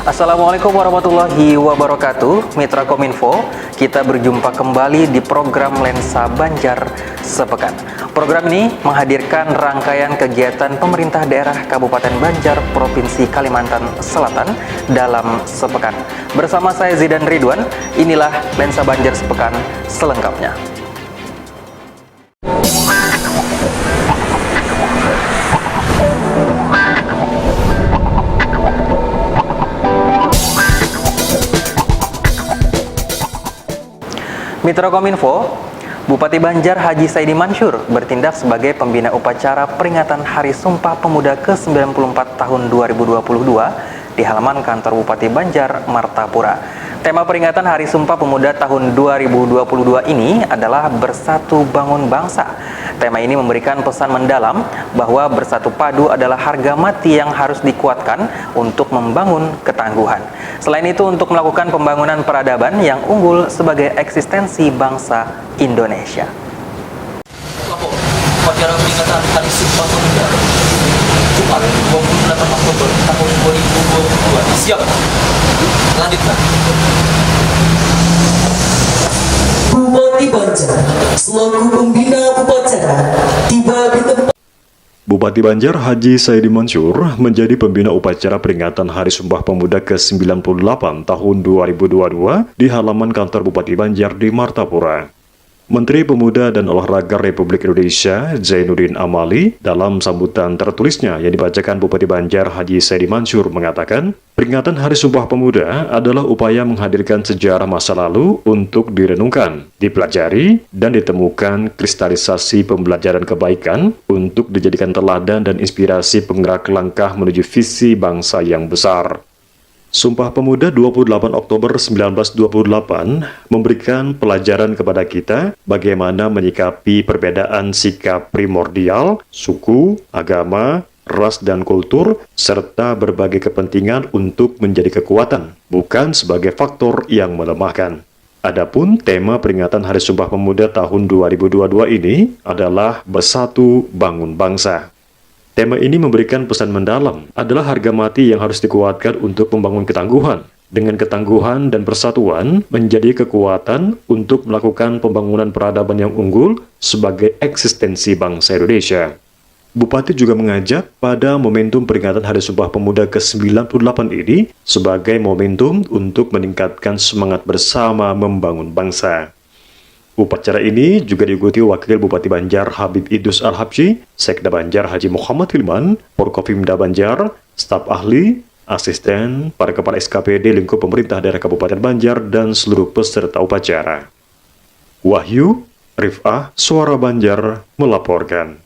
Assalamualaikum warahmatullahi wabarakatuh. Mitra Kominfo, kita berjumpa kembali di program Lensa Banjar Sepekan. Program ini menghadirkan rangkaian kegiatan pemerintah daerah Kabupaten Banjar, Provinsi Kalimantan Selatan dalam sepekan. Bersama saya Zidan Ridwan, inilah Lensa Banjar Sepekan selengkapnya. Mitra Kominfo, Bupati Banjar Haji Saidi Mansur bertindak sebagai pembina upacara peringatan Hari Sumpah Pemuda ke-94 tahun 2022 di halaman kantor Bupati Banjar, Martapura. Tema peringatan Hari Sumpah Pemuda tahun 2022 ini adalah Bersatu Bangun Bangsa. Tema ini memberikan pesan mendalam bahwa bersatu padu adalah harga mati yang harus dikuatkan untuk membangun ketangguhan. Selain itu, untuk melakukan pembangunan peradaban yang unggul sebagai eksistensi bangsa Indonesia. Upacara peringatan Hari Sumpah Pemuda Jumat 28 Oktober tahun 2022. Siap. Lanjutkan. Bupati Banjar selaku pembina upacara tiba di tempat. Bupati Banjar Haji Saidi Mansur menjadi pembina upacara peringatan Hari Sumpah Pemuda ke-98 tahun 2022 di halaman kantor Bupati Banjar di Martapura. Menteri Pemuda dan Olahraga Republik Indonesia Zainuddin Amali dalam sambutan tertulisnya yang dibacakan Bupati Banjar Haji Saidi Mansur mengatakan, peringatan Hari Sumpah Pemuda adalah upaya menghadirkan sejarah masa lalu untuk direnungkan, dipelajari, dan ditemukan kristalisasi pembelajaran kebaikan untuk dijadikan teladan dan inspirasi penggerak langkah menuju visi bangsa yang besar. Sumpah Pemuda 28 Oktober 1928 memberikan pelajaran kepada kita bagaimana menyikapi perbedaan sikap primordial, suku, agama, ras dan kultur, serta berbagai kepentingan untuk menjadi kekuatan, bukan sebagai faktor yang melemahkan. Adapun tema peringatan Hari Sumpah Pemuda tahun 2022 ini adalah Bersatu Bangun Bangsa. Tema ini memberikan pesan mendalam, adalah harga mati yang harus dikuatkan untuk membangun ketangguhan. Dengan ketangguhan dan persatuan menjadi kekuatan untuk melakukan pembangunan peradaban yang unggul sebagai eksistensi bangsa Indonesia. Bupati juga mengajak pada momentum peringatan Hari Sumpah Pemuda ke-98 ini sebagai momentum untuk meningkatkan semangat bersama membangun bangsa. Upacara ini juga diikuti Wakil Bupati Banjar Habib Idus Al-Habsyi, Sekda Banjar Haji Muhammad Hilman, Forkopimda Banjar, staf ahli, asisten, para kepala SKPD lingkup pemerintah daerah Kabupaten Banjar, dan seluruh peserta upacara. Wahyu Rif'ah, Suara Banjar, melaporkan.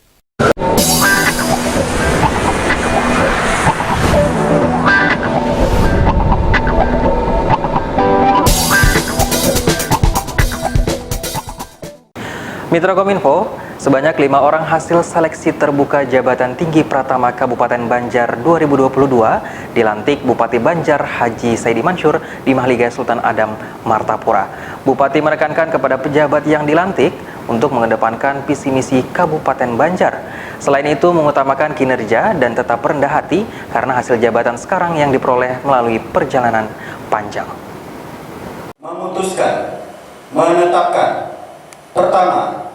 Mitra Kominfo, sebanyak 5 orang hasil seleksi terbuka jabatan tinggi Pratama Kabupaten Banjar 2022 dilantik Bupati Banjar Haji Saidi Mansur di Mahligai Sultan Adam, Martapura. Bupati menekankan kepada pejabat yang dilantik untuk mengedepankan visi misi Kabupaten Banjar. Selain itu, mengutamakan kinerja dan tetap rendah hati karena hasil jabatan sekarang yang diperoleh melalui perjalanan panjang. Memutuskan, menetapkan. Pertama,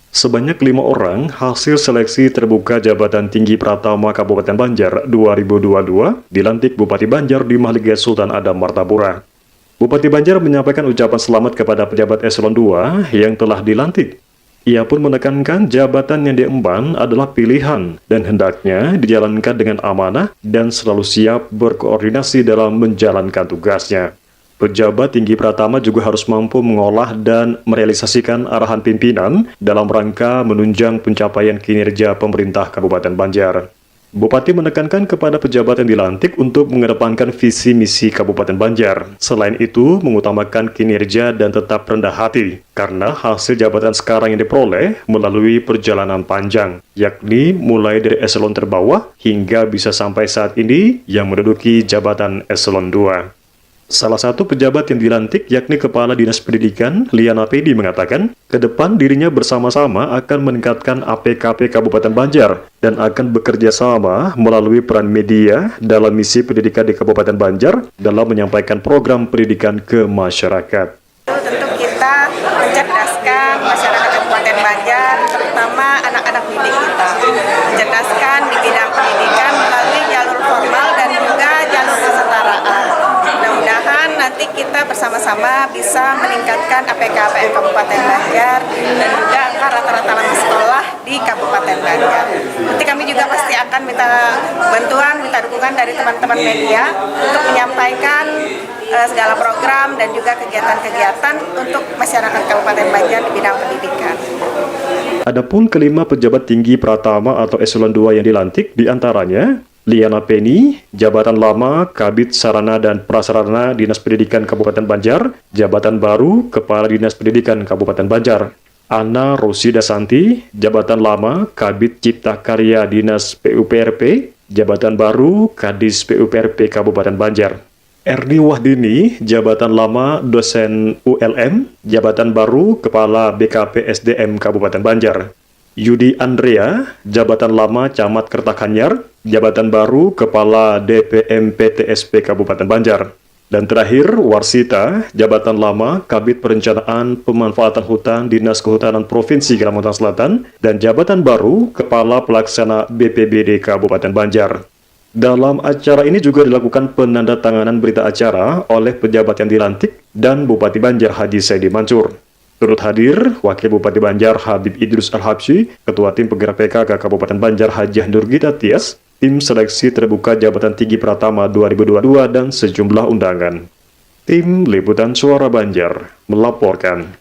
sebanyak 5 orang hasil seleksi terbuka jabatan tinggi Pratama Kabupaten Banjar 2022 dilantik Bupati Banjar di Mahligai Sultan Adam, Martapura. Bupati Banjar menyampaikan ucapan selamat kepada pejabat eselon 2 yang telah dilantik. Ia pun menekankan jabatan yang diemban adalah pilihan dan hendaknya dijalankan dengan amanah dan selalu siap berkoordinasi dalam menjalankan tugasnya. Pejabat tinggi Pratama juga harus mampu mengolah dan merealisasikan arahan pimpinan dalam rangka menunjang pencapaian kinerja pemerintah Kabupaten Banjar. Bupati menekankan kepada pejabat yang dilantik untuk mengedepankan visi misi Kabupaten Banjar. Selain itu, mengutamakan kinerja dan tetap rendah hati, karena hasil jabatan sekarang yang diperoleh melalui perjalanan panjang, yakni mulai dari eselon terbawah hingga bisa sampai saat ini yang menduduki jabatan eselon 2. Salah satu pejabat yang dilantik yakni Kepala Dinas Pendidikan, Liana Pedi, mengatakan, ke depan dirinya bersama-sama akan meningkatkan APKP Kabupaten Banjar dan akan bekerja sama melalui peran media dalam misi pendidikan di Kabupaten Banjar dalam menyampaikan program pendidikan ke masyarakat. Tentu kita mencerdaskan masyarakat Kabupaten Banjar, terutama anak-anak didik kita. Mencerdaskan di bidang pendidikan melalui jalur formal dan juga jalur kesetaraan. Mudah-mudahan nanti kita bersama-sama bisa meningkatkan APKPN Kabupaten Banjar dan juga angka rata-rata lama sekolah di Kabupaten Banjar. Nanti kami juga pasti akan minta bantuan, minta dukungan dari teman-teman media untuk menyampaikan segala program dan juga kegiatan-kegiatan untuk masyarakat Kabupaten Banjar di bidang pendidikan. Adapun kelima pejabat tinggi Pratama atau Eselon 2 yang dilantik diantaranya Liana Peni, jabatan lama Kabid Sarana dan Prasarana Dinas Pendidikan Kabupaten Banjar, jabatan baru Kepala Dinas Pendidikan Kabupaten Banjar. Ana Rosida Santi, jabatan lama Kabid Cipta Karya Dinas PUPRP, jabatan baru Kadis PUPRP Kabupaten Banjar. Erni Wahdini, jabatan lama dosen ULM, jabatan baru Kepala BKP SDM Kabupaten Banjar. Yudi Andrea, jabatan lama Camat Kertakanyar, jabatan baru Kepala DPM PTSP Kabupaten Banjar. Dan terakhir, Warsita, jabatan lama Kabid Perencanaan Pemanfaatan Hutan Dinas Kehutanan Provinsi Kalimantan Selatan, dan jabatan baru Kepala Pelaksana BPBD Kabupaten Banjar. Dalam acara ini juga dilakukan penandatanganan berita acara oleh pejabat yang dilantik dan Bupati Banjar Haji Saidi Mansur. Turut hadir Wakil Bupati Banjar Habib Idrus Al-Habsyi, Ketua Tim Penggerak PKK Kabupaten Banjar Hajah Nurgita Tias, Tim Seleksi Terbuka Jabatan Tinggi Pratama 2022 dan sejumlah undangan. Tim Liputan Suara Banjar melaporkan.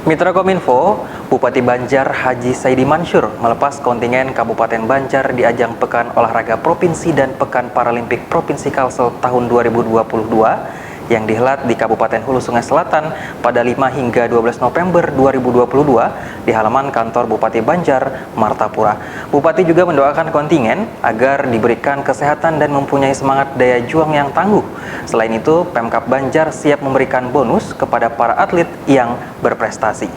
Mitra Kominfo, Bupati Banjar Haji Saidi Mansur melepas kontingen Kabupaten Banjar di ajang Pekan Olahraga Provinsi dan Pekan Paralimpik Provinsi Kalsel tahun 2022 yang dihelat di Kabupaten Hulu Sungai Selatan pada 5 hingga 12 November 2022 di halaman kantor Bupati Banjar, Martapura. Bupati juga mendoakan kontingen agar diberikan kesehatan dan mempunyai semangat daya juang yang tangguh. Selain itu, Pemkab Banjar siap memberikan bonus kepada para atlet yang berprestasi.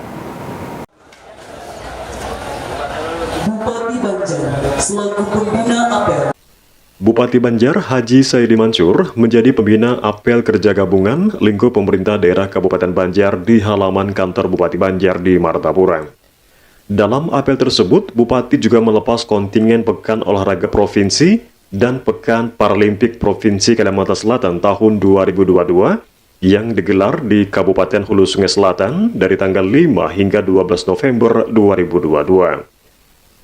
Bupati Banjar selaku pembina APR. Bupati Banjar Haji Saidi Mansur menjadi pembina apel kerja gabungan lingkup pemerintah daerah Kabupaten Banjar di halaman kantor Bupati Banjar di Martapura. Dalam apel tersebut, Bupati juga melepas kontingen Pekan Olahraga Provinsi dan Pekan Paralimpik Provinsi Kalimantan Selatan tahun 2022 yang digelar di Kabupaten Hulu Sungai Selatan dari tanggal 5 hingga 12 November 2022.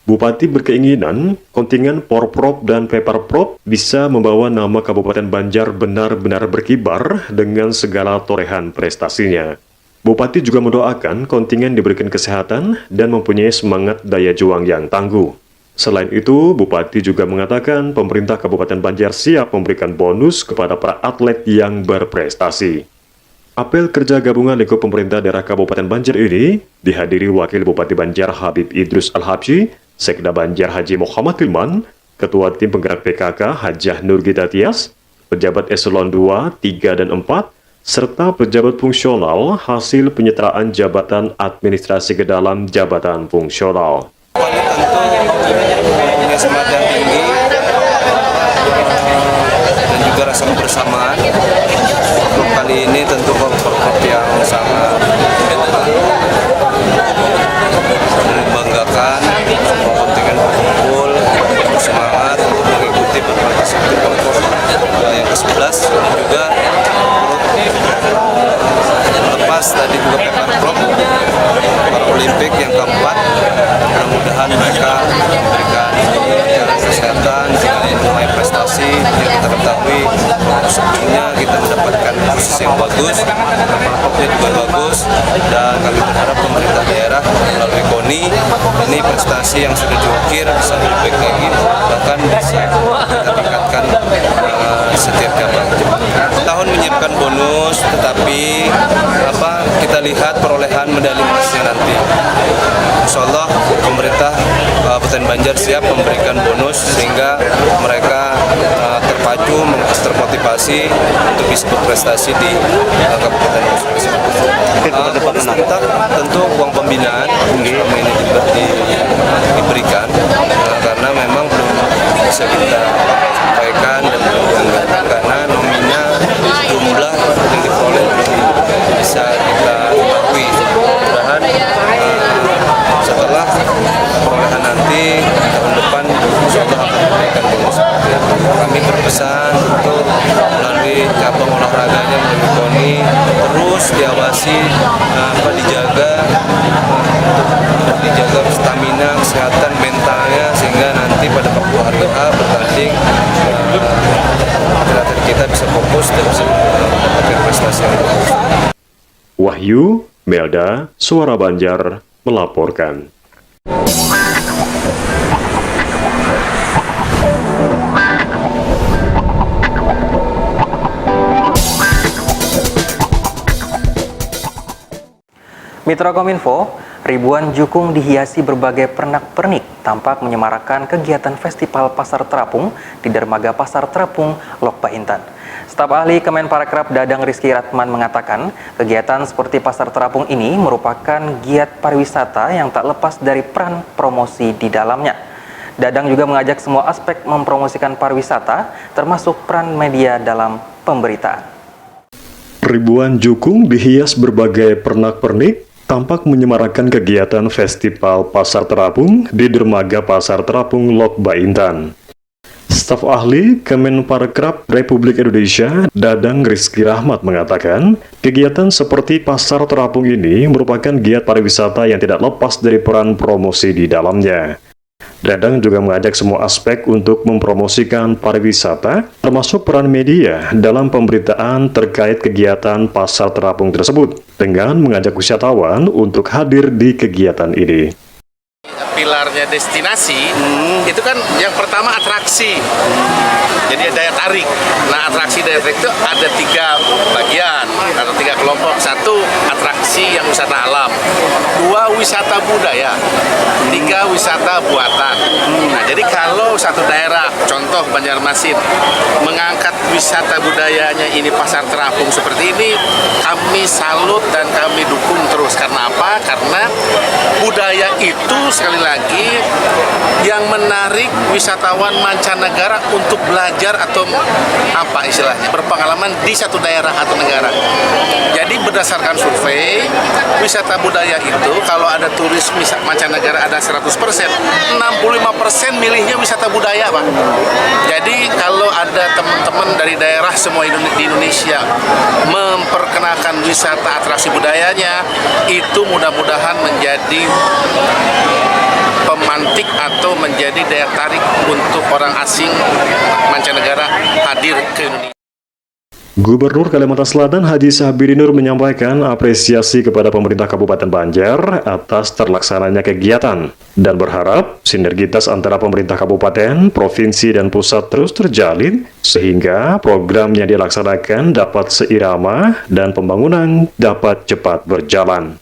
Bupati berkeinginan kontingen Porprov dan Peparprov bisa membawa nama Kabupaten Banjar benar-benar berkibar dengan segala torehan prestasinya. Bupati juga mendoakan kontingen diberikan kesehatan dan mempunyai semangat daya juang yang tangguh. Selain itu, Bupati juga mengatakan pemerintah Kabupaten Banjar siap memberikan bonus kepada para atlet yang berprestasi. Apel kerja gabungan lingkup pemerintah daerah Kabupaten Banjar ini dihadiri Wakil Bupati Banjar Habib Idrus Al-Habsyi, Sekda Banjar Haji Muhammad Tilman, Ketua Tim Penggerak PKK Hajah Nurgita Tias, pejabat Eselon 2, 3, dan 4, serta pejabat fungsional hasil penyetaraan jabatan administrasi ke dalam jabatan fungsional. Punya semangat yang tinggi dan juga rasa kebersamaan. Untuk kali ini tentu Porprov yang sangat membanggakan. Kontingen berkumpul bersemangat untuk mengikuti berpartisipasi yang ke-11 dan juga lepas tadi juga Peparprov Paralimpik yang keempat. Mudah-mudahan mereka memberikan kesehatan dengan menuai prestasi yang kita ketahui sebelumnya kita mendapatkan posisi yang bagus, Peparprovnya juga bagus, dan kami berharap pemerintah daerah melalui KONI ini prestasi yang sudah diukir bisa lebih baik lagi, bahkan bisa kita tingkatkan setiap cabang. Tahun menyiapkan bonus, tetapi Kabupaten Banjar siap memberikan bonus sehingga mereka terpacu, termotivasi untuk bisa berprestasi di Kabupaten Banjar. Bonus tentu uang pembinaan selama ini diberikan karena memang belum bisa kita sampaikan dan belum karena nominal jumlah yang diperoleh belum bisa kita ketahui. Mudah-mudahan setelah perolehan nanti tahun depan insya Allah akan memberikan bonus. Kami berpesan untuk melalui cabang olahraganya melalui KONI terus diawasi, dijaga stamina, kesehatan mentalnya sehingga nanti pada waktu harga A bertanding atlet kita bisa fokus dan bisa mendapatkan prestasi yang bagus. Wahyu Melda, Suara Banjar, melaporkan. Mitra Kominfo, ribuan jukung dihiasi berbagai pernak-pernik tampak menyemarakan kegiatan Festival Pasar Terapung di Dermaga Pasar Terapung, Lok Baintan. Staf ahli Kemenparekraf Dadang Rizky Ratman mengatakan, kegiatan seperti Pasar Terapung ini merupakan giat pariwisata yang tak lepas dari peran promosi di dalamnya. Dadang juga mengajak semua aspek mempromosikan pariwisata, termasuk peran media dalam pemberitaan. Ribuan jukung dihias berbagai pernak-pernik tampak menyemarakan kegiatan Festival Pasar Terapung di Dermaga Pasar Terapung, Lok Baintan. Staf ahli Kemenparekraf Republik Indonesia, Dadang Rizky Rahmat mengatakan, kegiatan seperti Pasar Terapung ini merupakan giat pariwisata yang tidak lepas dari peran promosi di dalamnya. Dadang juga mengajak semua aspek untuk mempromosikan pariwisata, termasuk peran media dalam pemberitaan terkait kegiatan Pasar Terapung tersebut, dengan mengajak wisatawan untuk hadir di kegiatan ini. Pilarnya destinasi, itu kan yang pertama atraksi, jadi daya tarik. Nah, atraksi daya tarik itu ada 3 bagian atau 3 kelompok. 1, atraksi yang wisata alam, 2, wisata budaya, 3, wisata buatan. Nah, jadi kalau satu daerah, contoh Banjarmasin, mengangkat wisata budayanya ini Pasar Terapung seperti ini, kami salut dan kami dukung terus. Karena apa? Karena budaya itu sekali lagi yang menarik wisatawan mancanegara untuk belajar atau apa istilahnya, berpengalaman di satu daerah atau negara. Jadi berdasarkan survei, wisata budaya itu kalau ada turis mancanegara ada 100%, 65% milihnya wisata budaya, Pak. Jadi kalau ada teman-teman dari daerah semua di Indonesia memperkenalkan wisata atraksi budayanya, itu mudah-mudahan menjadi pemantik atau menjadi daya tarik untuk orang asing mancanegara hadir ke Indonesia. Gubernur Kalimantan Selatan Haji Sabiri Nur menyampaikan apresiasi kepada pemerintah Kabupaten Banjar atas terlaksananya kegiatan dan berharap sinergitas antara pemerintah kabupaten, provinsi, dan pusat terus terjalin sehingga program yang dilaksanakan dapat seirama dan pembangunan dapat cepat berjalan.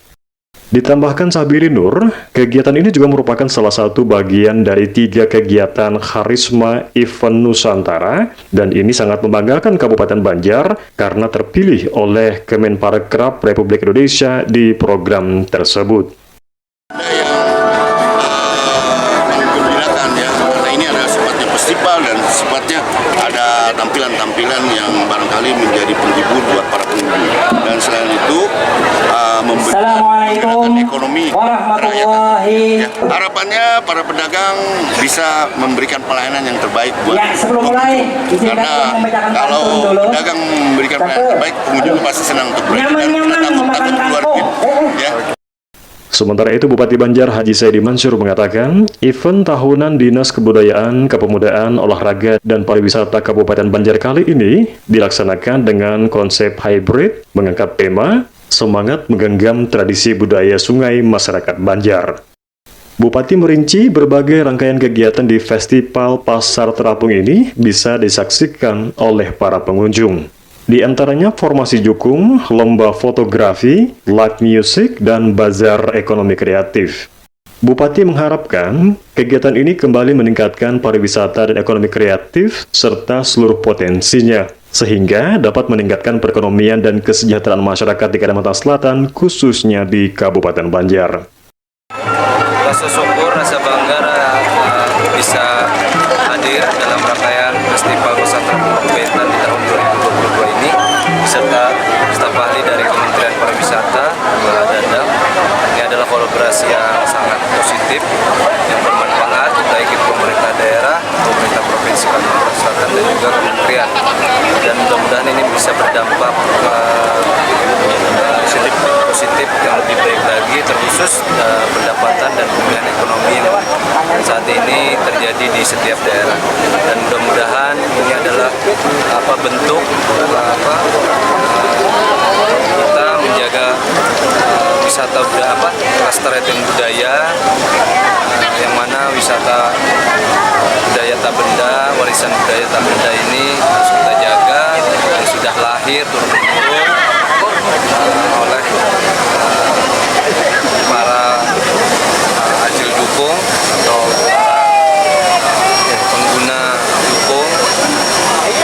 Ditambahkan Sabiri Nur, kegiatan ini juga merupakan salah satu bagian dari 3 kegiatan Karisma Event Nusantara, dan ini sangat membanggakan Kabupaten Banjar karena terpilih oleh Kemenparekraf Republik Indonesia di program tersebut. Menggembirakan ya, karena ini ada sifatnya festival dan sifatnya ada tampilan-tampilan yang barangkali menjadi penghibur buat para pengunjung. Dan selain itu, memberikan ekonomi rakyat. Ya, harapannya para pedagang bisa memberikan pelayanan yang terbaik buat pengunjung. Karena kalau pedagang memberikan pelayanan terbaik, pengunjung pasti senang untuk belanja dan takut keluar duit. Ya. Sementara itu, Bupati Banjar Haji Saidi Mansur mengatakan, event tahunan Dinas Kebudayaan, Kepemudaan, Olahraga, dan Pariwisata Kabupaten Banjar kali ini dilaksanakan dengan konsep hybrid, mengangkat tema Semangat Menggenggam Tradisi Budaya Sungai Masyarakat Banjar. Bupati merinci berbagai rangkaian kegiatan di Festival Pasar Terapung ini bisa disaksikan oleh para pengunjung. Di antaranya formasi jukung, lomba fotografi, live music, dan bazar ekonomi kreatif. Bupati mengharapkan kegiatan ini kembali meningkatkan pariwisata dan ekonomi kreatif serta seluruh potensinya, sehingga dapat meningkatkan perekonomian dan kesejahteraan masyarakat di Kalimantan Selatan, khususnya di Kabupaten Banjar. Rasa syukur, rasa bangga bisa hadir dalam rangkaian Festival Wisata Pemerintahan di tahun 2022 ini beserta staf ahli dari Kementerian Pariwisata Dadang. Ini adalah kolaborasi yang sangat positif yang bermanfaat baik itu pemerintah daerah, pemerintah provinsi Kalimantan Selatan dan juga kementerian. Dan mudah-mudahan ini bisa berdampak positif yang lebih baik lagi, terkhusus pendapatan dan pemulihan ekonomi yang saat ini terjadi di setiap daerah. Dan mudah-mudahan ini adalah bentuk kita menjaga wisata kelestarian budaya, yang mana wisata budaya tak benda, warisan budaya tak benda ini harus kita jaga, yang sudah lahir turun-temurun oleh para hasil dukung atau para pengguna dukung,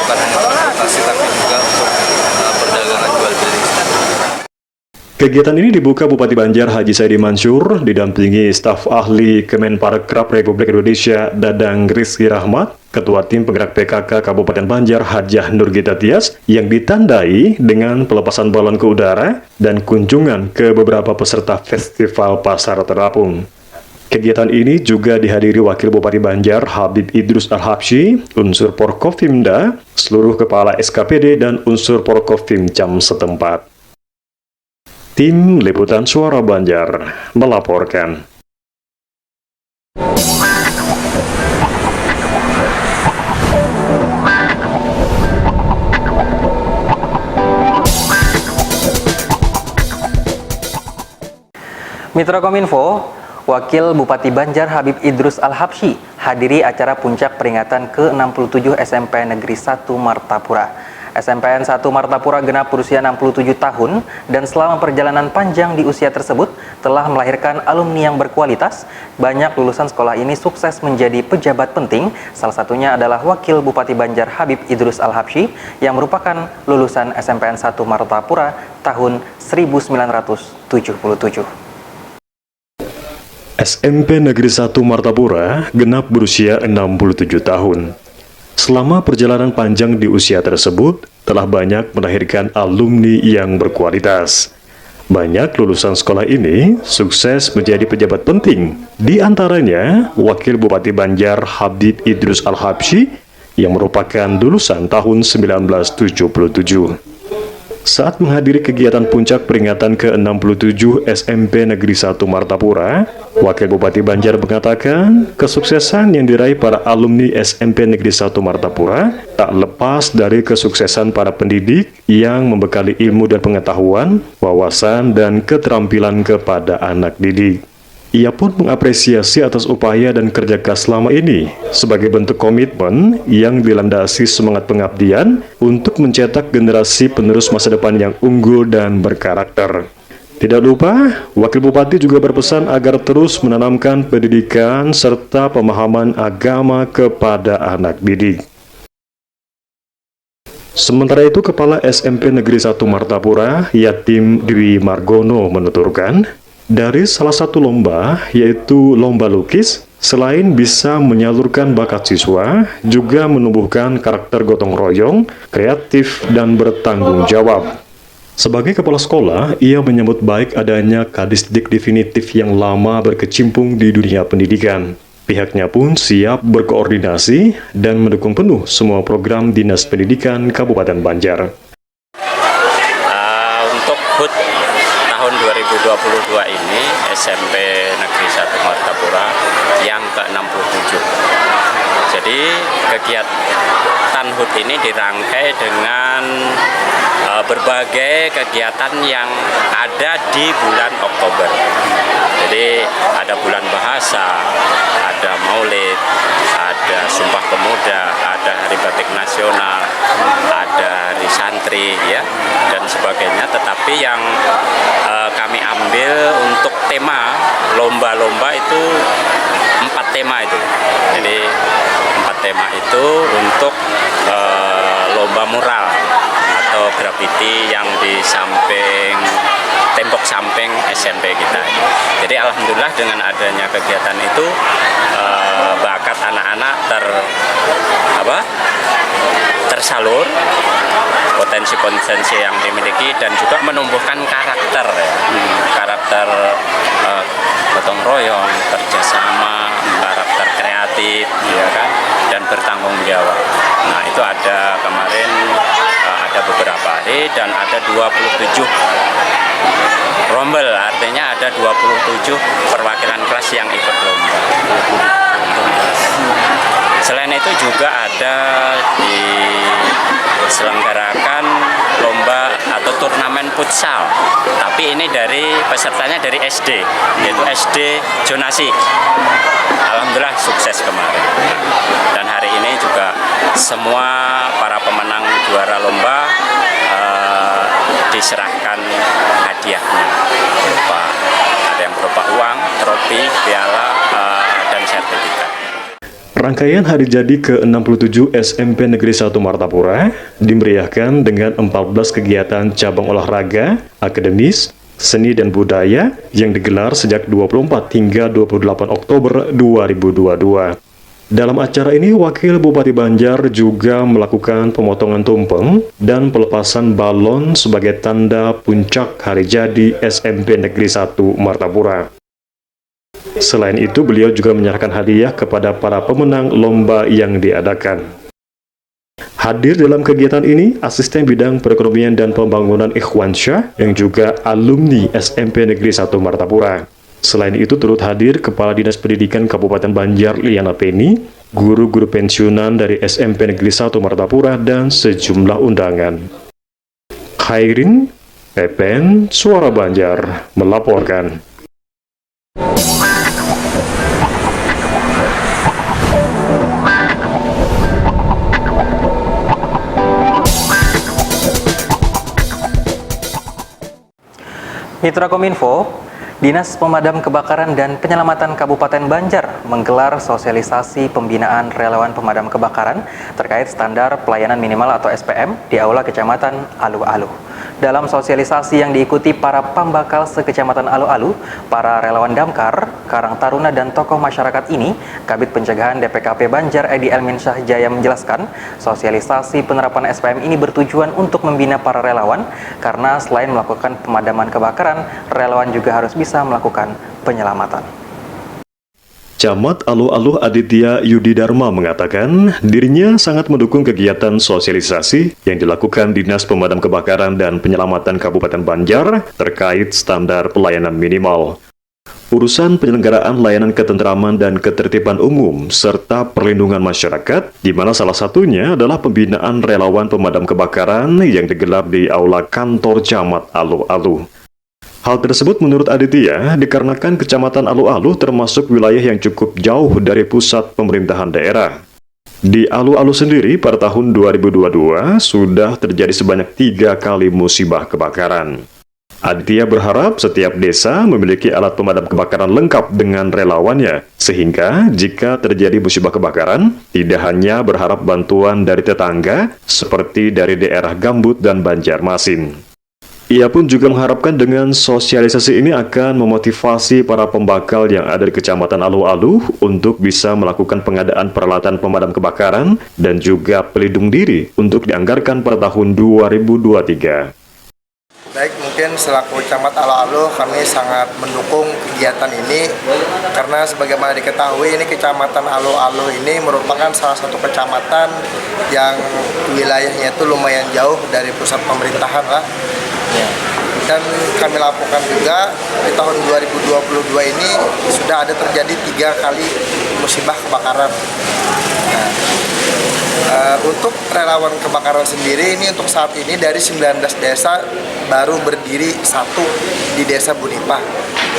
bukan hanya transportasi tapi juga untuk perdagangan jual beli. Kegiatan ini dibuka Bupati Banjar Haji Saidi Mansur didampingi staf ahli Kemenparekraf Republik Indonesia Dadang Rizky Rahmat, Ketua Tim Penggerak PKK Kabupaten Banjar Hajah Nurgita Tias, yang ditandai dengan pelepasan balon ke udara dan kunjungan ke beberapa peserta Festival Pasar Terapung. Kegiatan ini juga dihadiri Wakil Bupati Banjar Habib Idrus Al-Habsyi, unsur Porkopimda, seluruh kepala SKPD dan unsur Porkopimcam setempat. Tim Liputan Suara Banjar melaporkan. Mitra Kominfo, Wakil Bupati Banjar Habib Idrus Al-Habsyi hadiri acara puncak peringatan ke-67 SMP Negeri 1 Martapura. SMPN 1 Martapura genap berusia 67 tahun dan selama perjalanan panjang di usia tersebut telah melahirkan alumni yang berkualitas. Banyak lulusan sekolah ini sukses menjadi pejabat penting, salah satunya adalah Wakil Bupati Banjar Habib Idrus Al-Habsyi yang merupakan lulusan SMPN 1 Martapura tahun 1977. SMP Negeri 1 Martapura genap berusia 67 tahun. Selama perjalanan panjang di usia tersebut, telah banyak melahirkan alumni yang berkualitas. Banyak lulusan sekolah ini sukses menjadi pejabat penting. Di antaranya, Wakil Bupati Banjar Habib Idrus Al-Habsyi yang merupakan lulusan tahun 1977. Saat menghadiri kegiatan puncak peringatan ke-67 SMP Negeri 1 Martapura, Wakil Bupati Banjar mengatakan kesuksesan yang diraih para alumni SMP Negeri 1 Martapura tak lepas dari kesuksesan para pendidik yang membekali ilmu dan pengetahuan, wawasan, dan keterampilan kepada anak didik. Ia pun mengapresiasi atas upaya dan kerja keras selama ini sebagai bentuk komitmen yang dilandasi semangat pengabdian untuk mencetak generasi penerus masa depan yang unggul dan berkarakter. Tidak lupa, Wakil Bupati juga berpesan agar terus menanamkan pendidikan serta pemahaman agama kepada anak didik. Sementara itu, Kepala SMP Negeri 1 Martapura, Yatim Dwi Margono menuturkan, dari salah satu lomba, yaitu lomba lukis, selain bisa menyalurkan bakat siswa, juga menumbuhkan karakter gotong royong, kreatif, dan bertanggung jawab. Sebagai kepala sekolah, ia menyambut baik adanya Kadisdik definitif yang lama berkecimpung di dunia pendidikan. Pihaknya pun siap berkoordinasi dan mendukung penuh semua program Dinas Pendidikan Kabupaten Banjar. Untuk HUT tahun 2022 ini, SMP Negeri 1 Martapura yang ke-67. Jadi kegiatan HUT ini dirangkai dengan berbagai kegiatan yang ada di bulan Oktober. Jadi ada bulan bahasa, ada maulid, ada Sumpah Pemuda, ada Hari Batik Nasional, ada Hari Santri. antri ya dan sebagainya. Tetapi yang kami ambil untuk tema lomba-lomba itu 4 tema itu. Jadi 4 tema itu untuk lomba mural atau graffiti yang di samping tembok samping SMP kita. Jadi alhamdulillah dengan adanya kegiatan itu bakat anak-anak tersalur, potensi-potensi yang dimiliki dan juga menumbuhkan karakter karakter gotong royong, kerjasama, karakter kreatif ya kan, dan bertanggung jawab. Nah itu ada kemarin ada beberapa hari dan ada 27 rombel, artinya ada 27 perwakilan kelas yang ikut lomba. Selain itu juga ada diselenggarakan lomba atau turnamen futsal, tapi ini dari pesertanya dari SD, yaitu SD Jonasi. Alhamdulillah sukses kemarin. Dan hari ini juga semua para pemenang juara lomba diserahkan hadiahnya. Ada yang berupa uang, trofi, piala, dan sertifikat. Rangkaian hari jadi ke-67 SMP Negeri 1 Martapura dimeriahkan dengan 14 kegiatan cabang olahraga, akademis, seni dan budaya yang digelar sejak 24 hingga 28 Oktober 2022. Dalam acara ini, Wakil Bupati Banjar juga melakukan pemotongan tumpeng dan pelepasan balon sebagai tanda puncak hari jadi SMP Negeri 1 Martapura. Selain itu, beliau juga menyerahkan hadiah kepada para pemenang lomba yang diadakan. Hadir dalam kegiatan ini, Asisten Bidang Perekonomian dan Pembangunan Ikhwansyah yang juga alumni SMP Negeri 1 Martapura. Selain itu, turut hadir Kepala Dinas Pendidikan Kabupaten Banjar Liana Penny, guru-guru pensiunan dari SMP Negeri 1 Martapura, dan sejumlah undangan. Khairin, Pepen, Suara Banjar, melaporkan. Mitra Kominfo, Dinas Pemadam Kebakaran dan Penyelamatan Kabupaten Banjar menggelar sosialisasi pembinaan relawan pemadam kebakaran terkait standar pelayanan minimal atau SPM di Aula Kecamatan Alu-Alu. Dalam sosialisasi yang diikuti para pambakal sekecamatan Alu-Alu, para relawan Damkar, Karang Taruna, dan tokoh masyarakat ini, Kabid Pencegahan DPKP Banjar Edi Elminsyah Jaya menjelaskan, sosialisasi penerapan SPM ini bertujuan untuk membina para relawan, karena selain melakukan pemadaman kebakaran, relawan juga harus bisa melakukan penyelamatan. Camat Alu-Alu Aditya Yudi Dharma mengatakan dirinya sangat mendukung kegiatan sosialisasi yang dilakukan Dinas Pemadam Kebakaran dan Penyelamatan Kabupaten Banjar terkait standar pelayanan minimal. Urusan penyelenggaraan layanan ketentraman dan ketertiban umum serta perlindungan masyarakat, di mana salah satunya adalah pembinaan relawan pemadam kebakaran yang digelar di Aula Kantor Camat Alu-Alu. Hal tersebut menurut Aditya dikarenakan Kecamatan Alu-Alu termasuk wilayah yang cukup jauh dari pusat pemerintahan daerah. Di Alu-Alu sendiri pada tahun 2022 sudah terjadi sebanyak 3 kali musibah kebakaran. Aditya berharap setiap desa memiliki alat pemadam kebakaran lengkap dengan relawannya, sehingga jika terjadi musibah kebakaran, tidak hanya berharap bantuan dari tetangga seperti dari daerah Gambut dan Banjarmasin. Ia pun juga mengharapkan dengan sosialisasi ini akan memotivasi para pembakal yang ada di Kecamatan Alu-Alu untuk bisa melakukan pengadaan peralatan pemadam kebakaran dan juga pelindung diri untuk dianggarkan pada tahun 2023. Baik, mungkin selaku Camat Alu-Alu kami sangat mendukung kegiatan ini karena sebagaimana diketahui ini Kecamatan Alu-Alu ini merupakan salah satu kecamatan yang wilayahnya itu lumayan jauh dari pusat pemerintahan lah. Dan kami laporkan juga di tahun 2022 ini sudah ada terjadi 3 kali musibah kebakaran. Untuk relawan kebakaran sendiri ini untuk saat ini dari 19 desa baru berdiri 1 di desa Bunipah.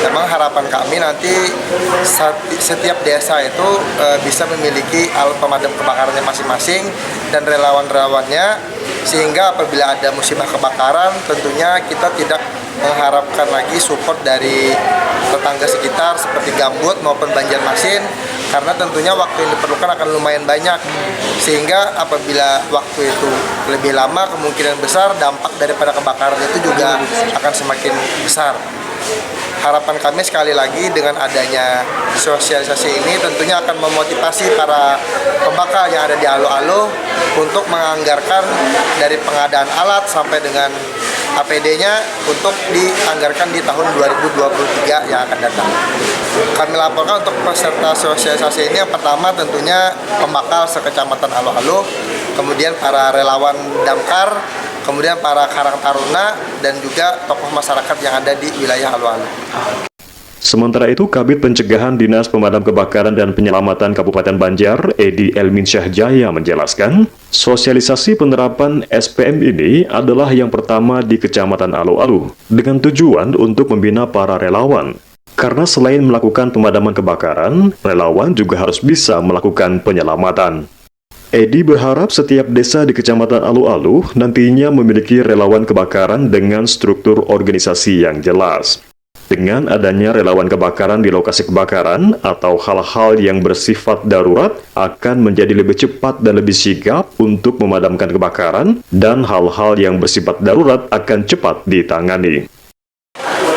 Memang harapan kami nanti setiap desa itu bisa memiliki alat pemadam kebakarannya masing-masing dan relawan-relawannya sehingga apabila ada musibah kebakaran tentunya kita tidak mengharapkan lagi support dari tetangga sekitar seperti gambut maupun Banjarmasin, karena tentunya waktu yang diperlukan akan lumayan banyak, sehingga apabila waktu itu lebih lama kemungkinan besar dampak daripada kebakaran itu juga akan semakin besar. Harapan kami sekali lagi dengan adanya sosialisasi ini tentunya akan memotivasi para pembakar yang ada di Alo-Alo untuk menganggarkan dari pengadaan alat sampai dengan APD-nya untuk dianggarkan di tahun 2023 yang akan datang. Kami laporkan untuk peserta sosialisasi ini yang pertama tentunya pembakar sekecamatan Alo-Alo, kemudian para relawan damkar, kemudian para Karang Taruna, dan juga tokoh masyarakat yang ada di wilayah Alo-Alo. Sementara itu, Kabid Pencegahan Dinas Pemadam Kebakaran dan Penyelamatan Kabupaten Banjar, Edi Elminsyah Jaya menjelaskan, sosialisasi penerapan SPM ini adalah yang pertama di Kecamatan Alo-Alo, dengan tujuan untuk membina para relawan. Karena selain melakukan pemadaman kebakaran, relawan juga harus bisa melakukan penyelamatan. Edi berharap setiap desa di Kecamatan Alo-Alo nantinya memiliki relawan kebakaran dengan struktur organisasi yang jelas. Dengan adanya relawan kebakaran di lokasi kebakaran atau hal-hal yang bersifat darurat akan menjadi lebih cepat dan lebih sigap untuk memadamkan kebakaran, dan hal-hal yang bersifat darurat akan cepat ditangani.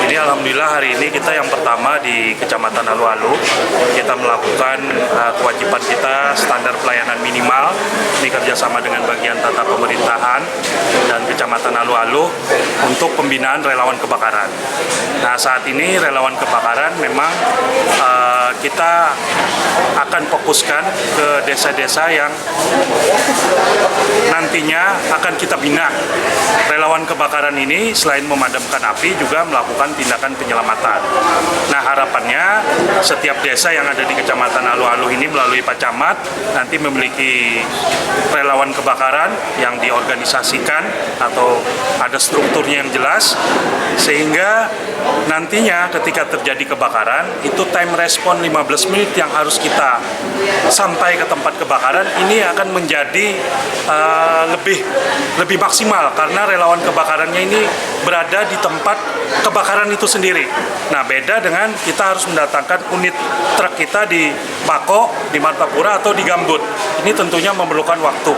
Jadi alhamdulillah hari ini kita yang pertama di Kecamatan Alo-Alo, kita melakukan kewajiban kita standar pelayanan minimal ini kerjasama dengan bagian tata pemerintahan dan Kecamatan Alo-Alo untuk pembinaan relawan kebakaran. Nah, saat ini relawan kebakaran memang kita akan fokuskan ke desa-desa yang nantinya akan kita bina. Relawan kebakaran ini selain memadamkan api juga melakukan tindakan penyelamatan. Nah, harapannya setiap desa yang ada di Kecamatan Alo-Alo ini melalui Pak Camat nanti memiliki relawan kebakaran yang diorganisasikan atau ada strukturnya yang jelas, sehingga nantinya ketika terjadi kebakaran itu time respon 15 menit yang harus kita sampai ke tempat kebakaran ini akan menjadi lebih maksimal, karena relawan kebakarannya ini berada di tempat kebakaran itu sendiri. Nah, beda dengan kita harus mendatangkan unit truk kita di Bako, di Martapura, atau di Gambut. Ini tentunya memerlukan waktu.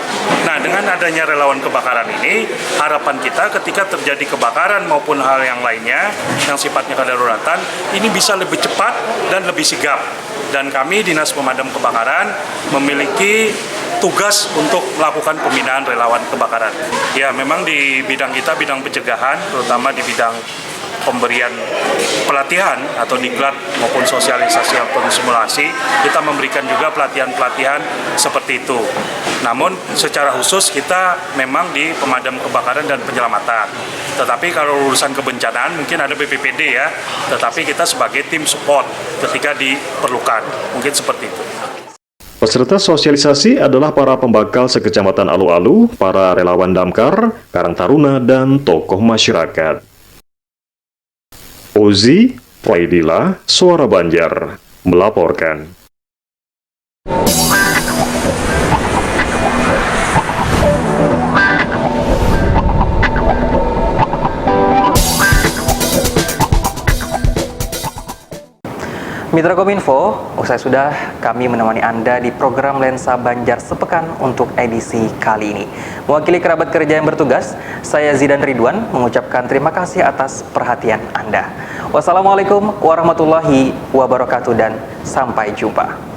Nah, dengan adanya relawan kebakaran ini, harapan kita ketika terjadi kebakaran maupun hal yang lainnya yang sifatnya kedaruratan, ini bisa lebih cepat dan lebih sigap. Dan kami Dinas Pemadam Kebakaran memiliki tugas untuk melakukan pembinaan relawan kebakaran. Ya, memang di bidang kita, bidang pencegahan, terutama di bidang pemberian pelatihan atau diklat maupun sosialisasi ataupun simulasi, kita memberikan juga pelatihan-pelatihan seperti itu. Namun secara khusus kita memang di pemadam kebakaran dan penyelamatan. Tetapi kalau urusan kebencanaan mungkin ada BPPD ya, tetapi kita sebagai tim support ketika diperlukan, mungkin seperti itu. Peserta sosialisasi adalah para pembakal sekecamatan Alo-Alo, para relawan damkar, Karang Taruna, dan tokoh masyarakat. Ozi Praidila, Suara Banjar, melaporkan. Mitra Kominfo, usai sudah kami menemani Anda di program Lensa Banjar Sepekan untuk edisi kali ini. Mewakili kerabat kerja yang bertugas, saya Zidan Ridwan mengucapkan terima kasih atas perhatian Anda. Wassalamualaikum warahmatullahi wabarakatuh dan sampai jumpa.